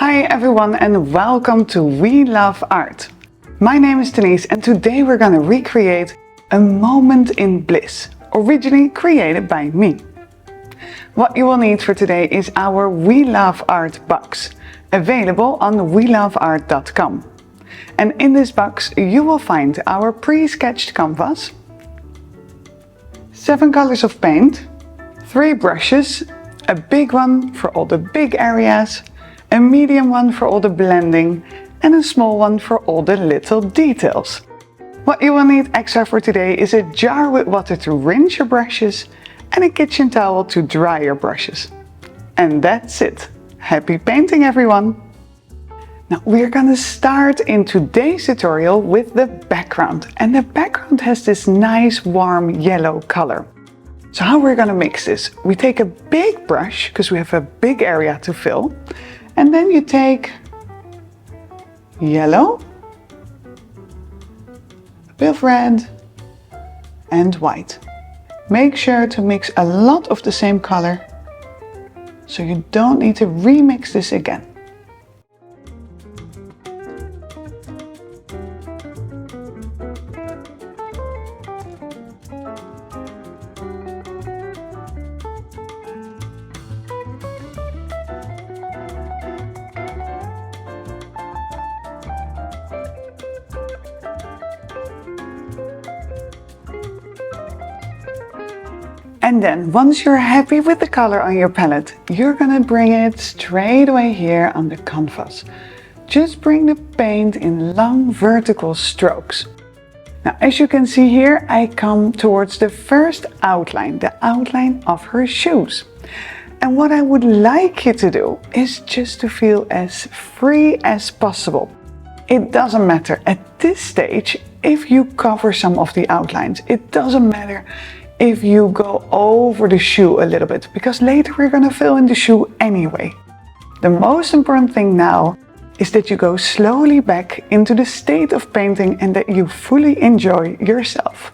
Hi everyone and welcome to We Love Art. My name is Denise and today we're gonna recreate a moment in Bliss, originally created by me. What you will need for today is our We Love Art box, available on weloveart.com. And in this box you will find our pre-sketched canvas, 7 colors of paint, 3 brushes, a big one for all the big areas, a medium one for all the blending, and a small one for all the little details. What you will need extra for today is a jar with water to rinse your brushes and a kitchen towel to dry your brushes. And that's it. Happy painting everyone! Now we're gonna start in today's tutorial with the background, and the background has this nice warm yellow color. So how we're gonna mix this? We take a big brush, because we have a big area to fill, and then you take yellow, a bit of red and white. Make sure to mix a lot of the same color, so you don't need to remix this again. And then once you're happy with the color on your palette, you're gonna bring it straight away here on the canvas. Just bring the paint in long vertical strokes. Now as you can see here, I come towards the first outline, the outline of her shoes. And what I would like you to do is just to feel as free as possible. It doesn't matter at this stage if you cover some of the outlines. It doesn't matter if you go over the shoe a little bit, because later we're gonna fill in the shoe anyway. The most important thing now is that you go slowly back into the state of painting and that you fully enjoy yourself.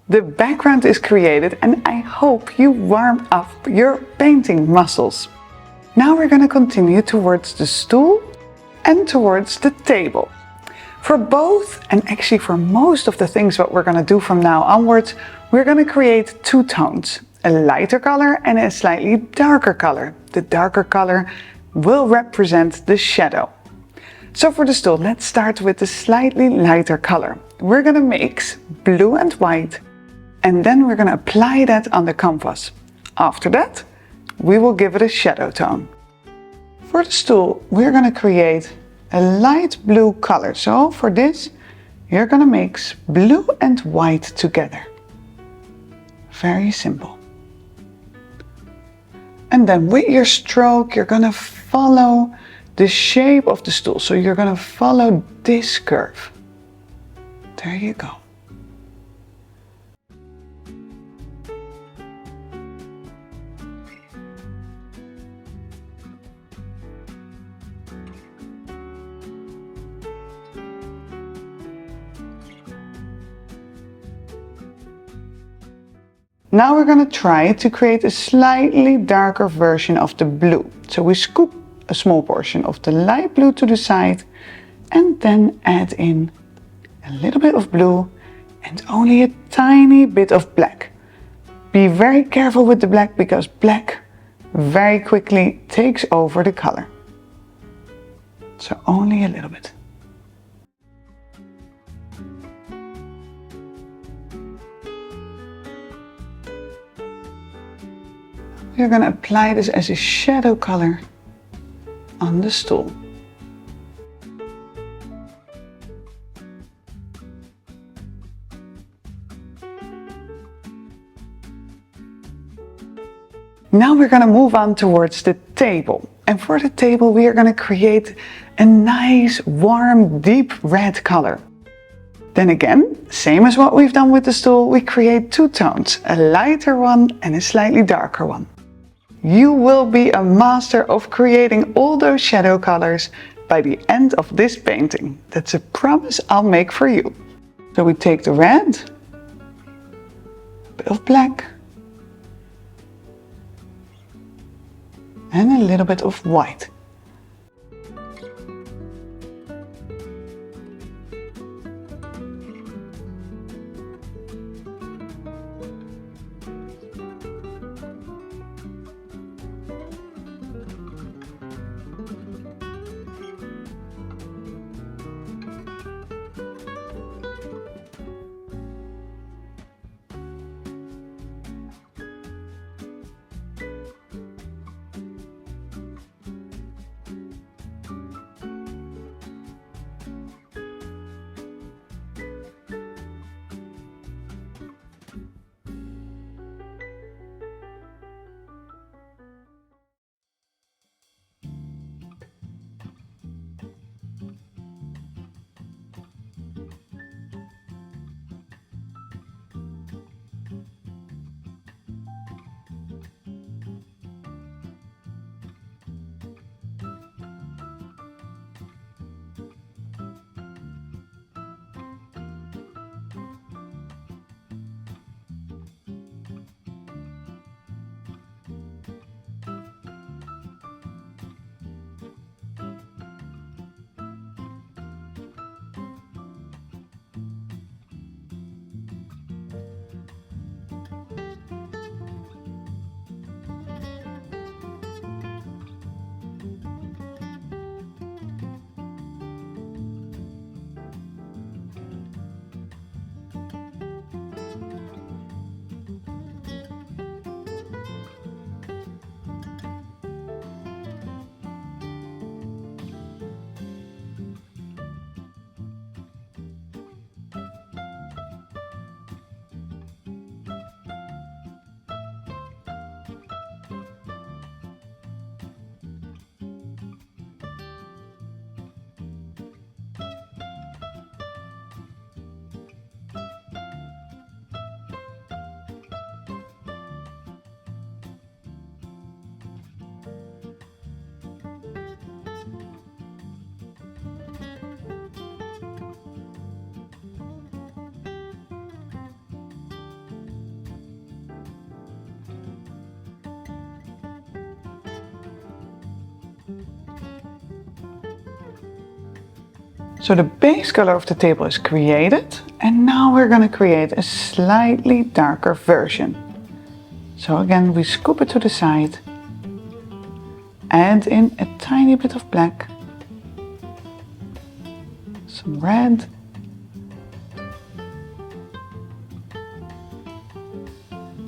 The background is created and I hope you warm up your painting muscles. Now we're going to continue towards the stool and towards the table. For both, and actually for most of the things what we're going to do from now onwards, we're going to create 2 tones, a lighter color and a slightly darker color. The darker color will represent the shadow. So for the stool, let's start with the slightly lighter color. We're going to mix blue and white, and then we're going to apply that on the canvas. After that, we will give it a shadow tone. For the stool, we're going to create a light blue color. So for this, you're going to mix blue and white together. Very simple. And then with your stroke, you're going to follow the shape of the stool. So you're going to follow this curve. There you go. Now we're going to try to create a slightly darker version of the blue. So we scoop a small portion of the light blue to the side and then add in a little bit of blue and only a tiny bit of black. Be very careful with the black because black very quickly takes over the color. So only a little bit. we're going to apply this as a shadow color on the stool. Now we're going to move on towards the table. And for the table we are going to create a nice, warm, deep red color. Then again, same as what we've done with the stool, we create two tones, a lighter one and a slightly darker one. You will be a master of creating all those shadow colors by the end of this painting. That's a promise I'll make for you. So we take the red, a bit of black, and a little bit of white. So the base color of the table is created, and now we're going to create a slightly darker version. So again, we scoop it to the side, add in a tiny bit of black, some red,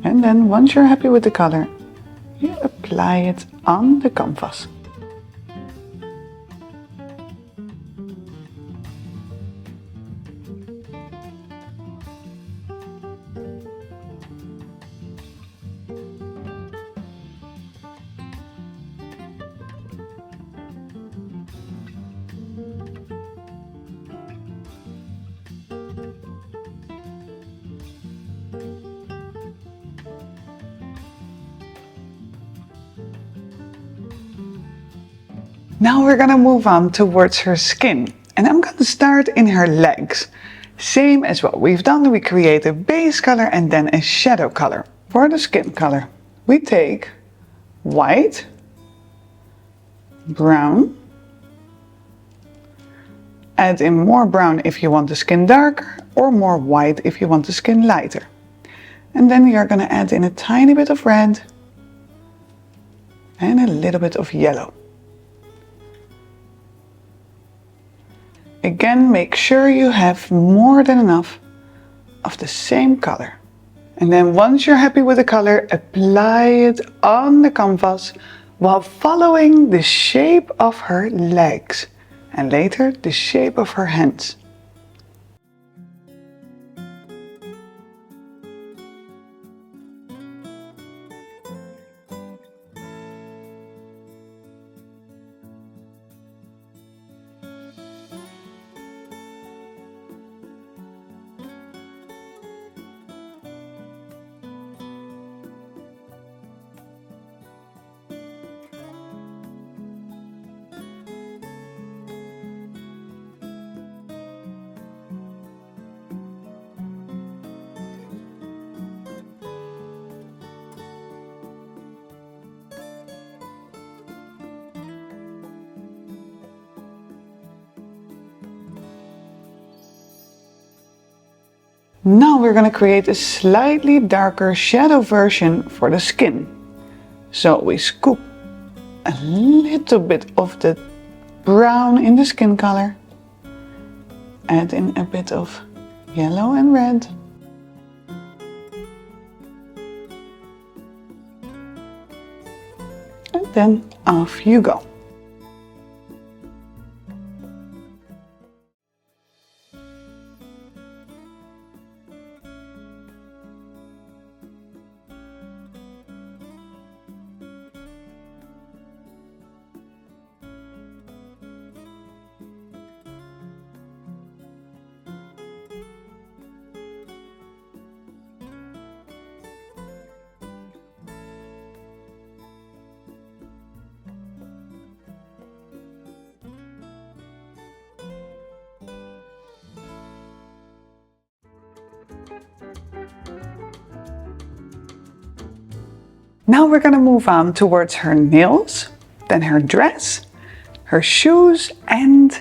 and then once you're happy with the color, you apply it on the canvas. Now we're gonna move on towards her skin, and I'm gonna start in her legs. Same as what we've done, we create a base color and then a shadow color. For the skin color, we take white, brown, add in more brown if you want the skin darker, or more white if you want the skin lighter. And then you're gonna add in a tiny bit of red and a little bit of yellow. Again, make sure you have more than enough of the same color. And then once you're happy with the color, apply it on the canvas while following the shape of her legs and later the shape of her hands. Now we're going to create a slightly darker shadow version for the skin. So we scoop a little bit of the brown in the skin color, add in a bit of yellow and red, and then off you go. Now we're going to move on towards her nails, then her dress, her shoes, and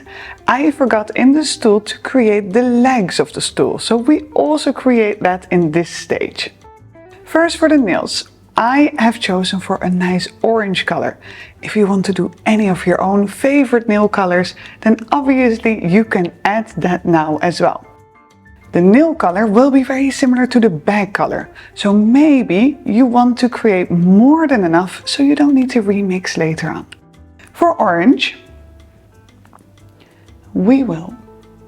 I forgot in the stool to create the legs of the stool. So we also create that in this stage. First for the nails, I have chosen for a nice orange color. If you want to do any of your own favorite nail colors, then obviously you can add that now as well. The nail color will be very similar to the bag color, so maybe you want to create more than enough so you don't need to remix later on. For orange, we will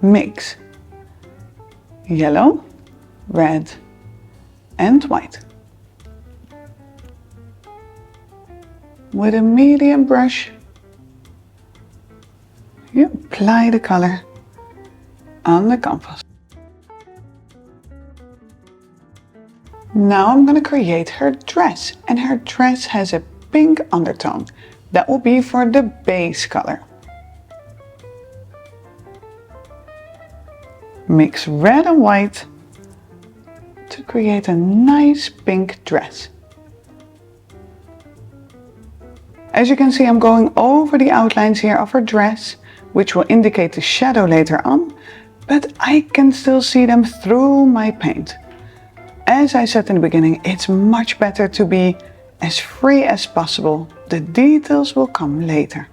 mix yellow, red and white. With a medium brush, you apply the color on the canvas. Now I'm going to create her dress, and her dress has a pink undertone. That will be for the base color. Mix red and white to create a nice pink dress. As you can see, I'm going over the outlines here of her dress, which will indicate the shadow later on, but I can still see them through my paint. As I said in the beginning, it's much better to be as free as possible. The details will come later.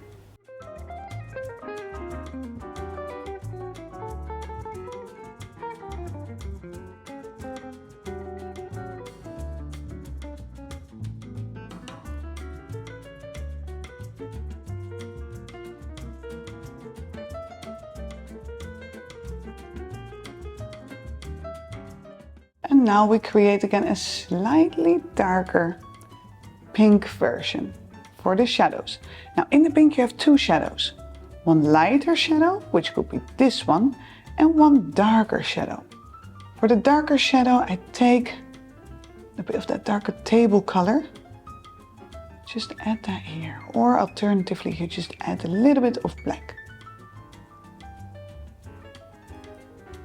And now we create again a slightly darker pink version for the shadows. Now in the pink you have two shadows. One lighter shadow, which could be this one, and one darker shadow. For the darker shadow I take a bit of that darker table color. Just add that here. Or alternatively you just add a little bit of black.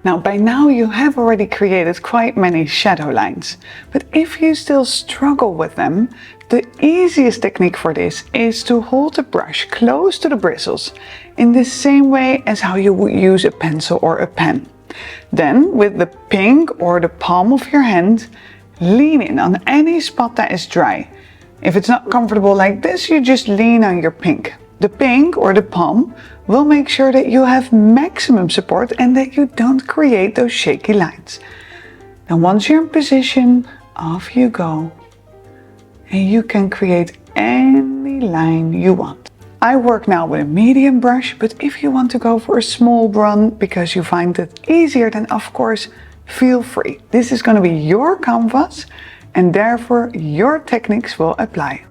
Now by now you have already created quite many shadow lines, but if you still struggle with them, the easiest technique for this is to hold the brush close to the bristles in the same way as how you would use a pencil or a pen. Then with the pink or the palm of your hand, lean in on any spot that is dry. If it's not comfortable like this, you just lean on your pink. The pink or the palm will make sure that you have maximum support and that you don't create those shaky lines. And once you're in position, off you go. And you can create any line you want. I work now with a medium brush, but if you want to go for a small one because you find it easier, then of course, feel free. This is going to be your canvas and therefore your techniques will apply.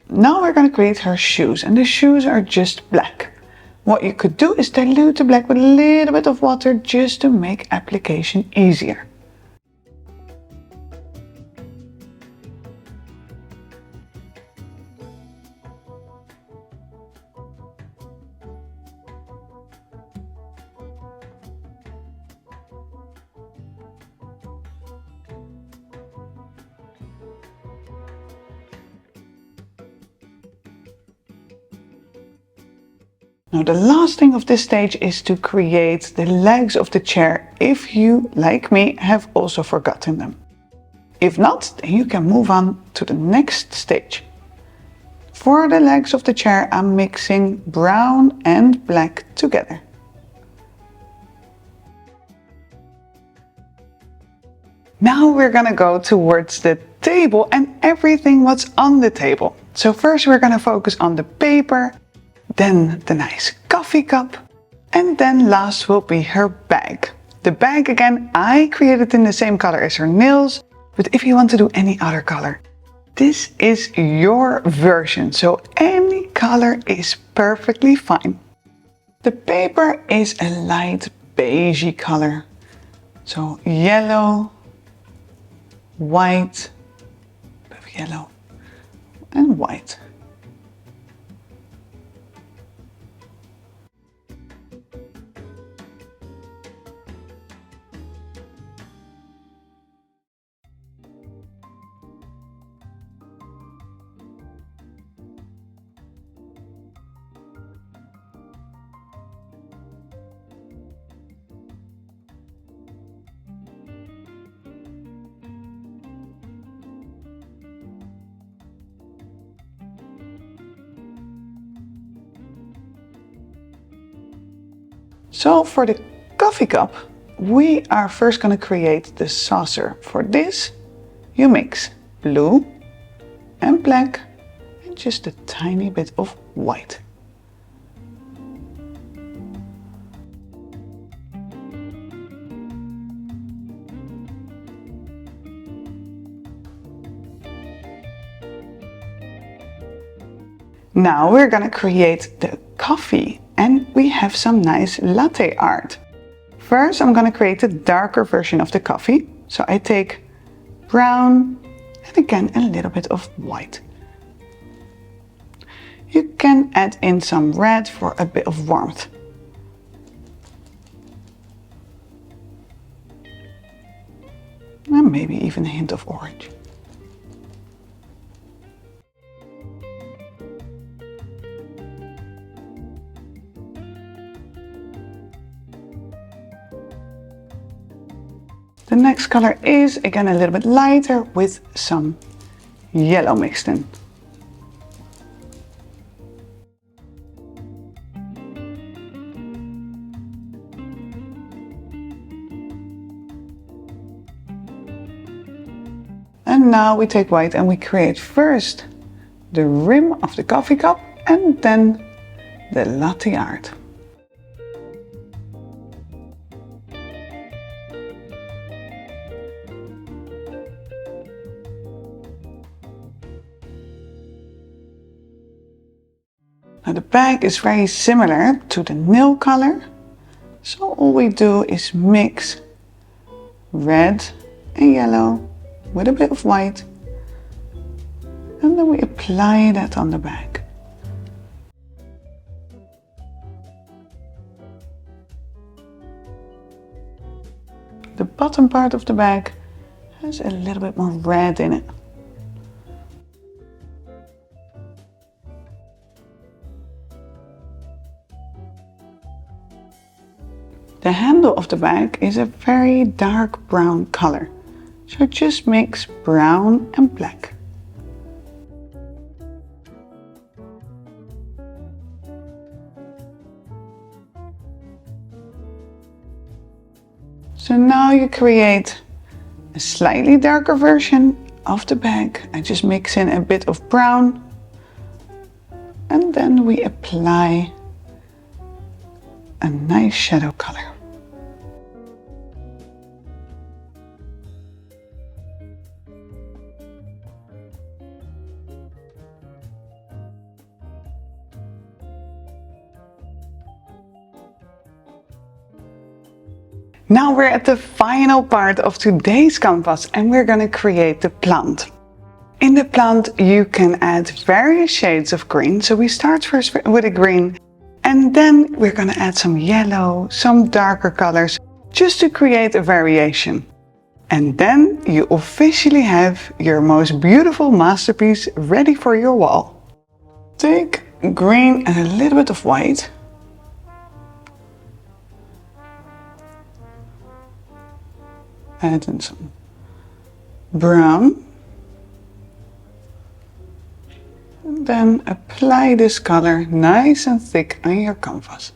Now we're going to create her shoes, and the shoes are just black. What you could do is dilute the black with a little bit of water just to make application easier. Now the last thing of this stage is to create the legs of the chair if you, like me, have also forgotten them. If not, then you can move on to the next stage. For the legs of the chair, I'm mixing brown and black together. Now we're gonna go towards the table and everything what's on the table. So first we're gonna focus on the paper, then the nice coffee cup, and then last will be her bag. The bag again, I created in the same color as her nails, but if you want to do any other color, this is your version, so any color is perfectly fine. The paper is a light beigey color, so yellow, white, yellow and white. So for the coffee cup, we are first going to create the saucer. For this, you mix blue and black and just a tiny bit of white. Now we're going to create the coffee. And we have some nice latte art. First, I'm going to create a darker version of the coffee. So I take brown and again a little bit of white. You can add in some red for a bit of warmth. And maybe even a hint of orange. The next color is again a little bit lighter with some yellow mixed in. And now we take white and we create first the rim of the coffee cup and then the latte art. Now the bag is very similar to the nail color, so all we do is mix red and yellow with a bit of white, and then we apply that on the bag. The bottom part of the bag has a little bit more red in it. The handle of the bag is a very dark brown color, so just mix brown and black. So now you create a slightly darker version of the bag. I just mix in a bit of brown and then we apply a nice shadow color. Now we're at the final part of today's canvas and we're going to create the plant. In the plant you can add various shades of green. So we start first with a green and then we're going to add some yellow, some darker colors just to create a variation. And then you officially have your most beautiful masterpiece ready for your wall. Take green and a little bit of white. Add in some brown and then apply this color nice and thick on your canvas.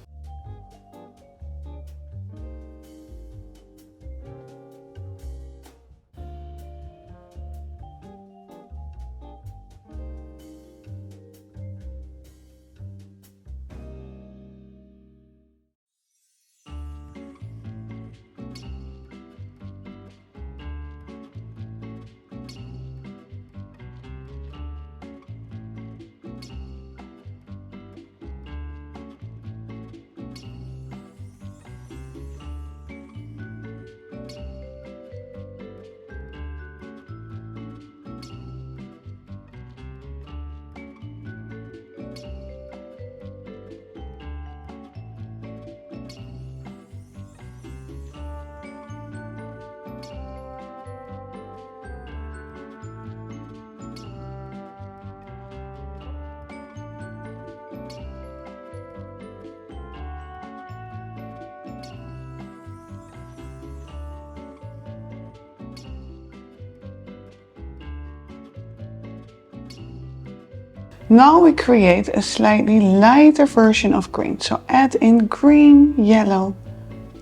Now we create a slightly lighter version of green, so add in green, yellow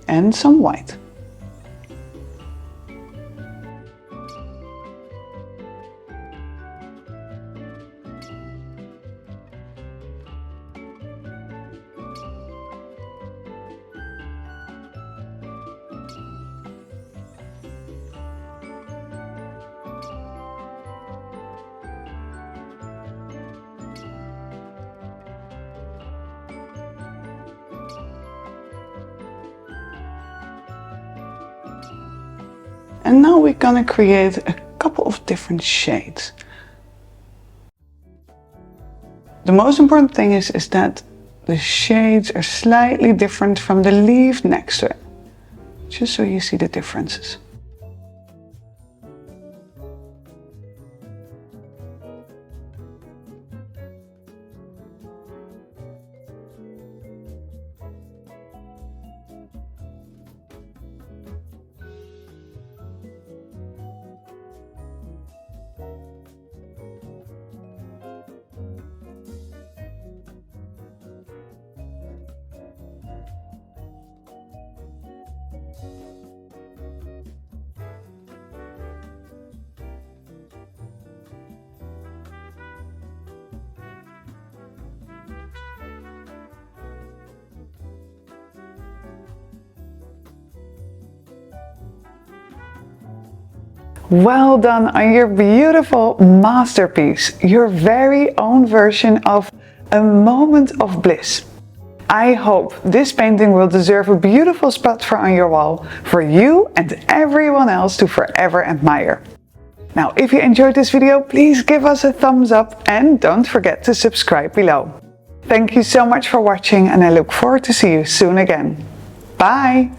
and some white. And now we're gonna create a couple of different shades. The most important thing is that the shades are slightly different from the leaf next to it, just so you see the differences. Well done on your beautiful masterpiece, your very own version of a moment of bliss. I hope this painting will deserve a beautiful spot on your wall for you and everyone else to forever admire. Now, if you enjoyed this video, please give us a thumbs up and don't forget to subscribe below. Thank you so much for watching and I look forward to see you soon again. Bye!